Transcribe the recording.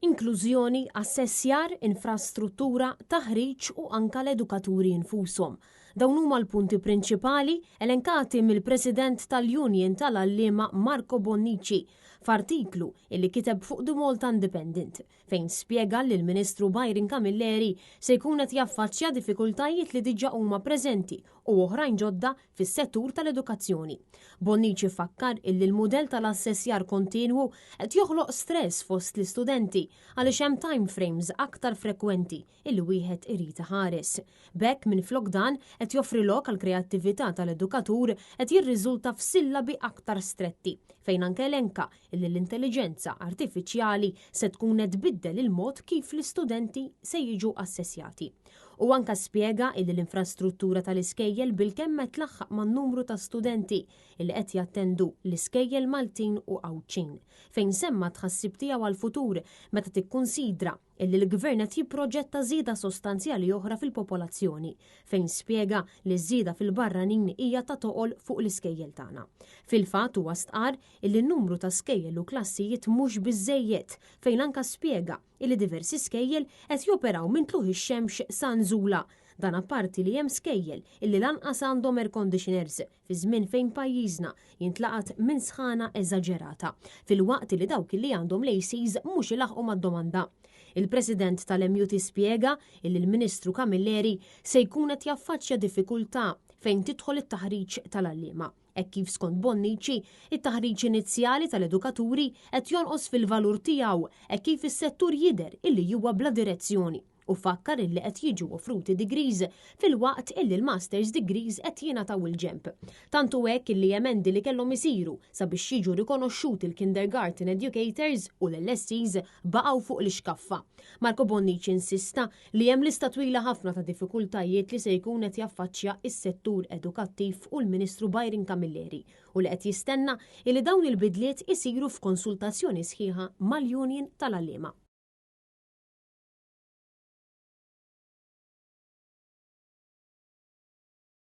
inklużjoni, assessjar, infrastruttura, taħriġ u anka l-edukaturi infushom. Dawn huma l-punti prinċipali elenkati mill-President tal-Union tal-Allima Marco Bonnici f'artiklu illi kiteb fuq The Malta Independent fejn spjega li l-Ministru Byron Camilleri se jkun qed jaffaċċja diffikultajiet li diġà huma preżenti u oħrajn ġodda fis-settur tal-edukazzjoni. Bonnici fakkar illi l-mudell tal-assessjar kontinwu qed joħloq stress fost l-istudenti għaliex hemm time frames aktar frekwenti illi wieħed irid iħares. B'hekk minflok dan qed joffri lok għal kreattività tal-edukatur qed jirriżulta f'sillabi aktar stretti fejn anke elenka illi l-intelligenza artifiċjali se tkun qed tbiddel il-mod kif l-istudenti se jiġu assessjati. U anka spjega illi l-infrastruttura tal-iskejjel bil-kemm qed tlaħħaq man-numru ta' studenti illi qed jattendu l-iskejjel Maltin u Awċin, fejn semma tħassib tiegħu għall-futur meta tikkunsidra illi l-Gvern qed jipproġetta żieda sostanzjali oħra fil-popolazzjoni, fejn spjega li żieda fil-barranin hija ta' toqol fuq l-iskejjel tagħna. Fil-fatt huwa stqar illi n-numru ta' skejjel u klassijiet mhux biżejjed fejn anka spjega illi diversi skejjel qed joperaw minn tluħ ix-xemx sa nżula. Dan apparti li hemm skejjel illi lanqas għandhom air conditioners fi żmien fejn pajjiżna jintlaqat minn sħana eżaġerata, filwaqt li dawk li għandhom l-ACs mhux ilaħqu mad-domanda. Il-President tal-MUT spjega illi l-Ministru Camilleri se jkun qed jaffaċċja diffikultà fejn tidħol it-taħriġ tal-għalliema. Hekk kif skont Bonnici, it-taħriġ inizjali tal-edukaturi qed jonqos fil-valur tiegħu hekk kif is-settur jidher illi huwa bla direzzjoni u fakkar illi qed jiġu offruti degrees fil-waqt illi l-masters degrees qed jingħataw il-ġemp. Tantu hekk illi emendi li kellhom isiru sabiex jiġu rikonoxxuti l-kindergarten educators u l-LSCs baqgħu fuq l-iskaffa. Marco Bonnici insista li hemm lista twila ħafna ta' diffikultajiet li se jkun qed jaffaċċja s-settur edukattiv u l-Ministru Byron Camilleri u li qed jistenna li dawn il-bidliet isiru f'konsultazzjoni sħiħa mal-Union tal-Għalliema.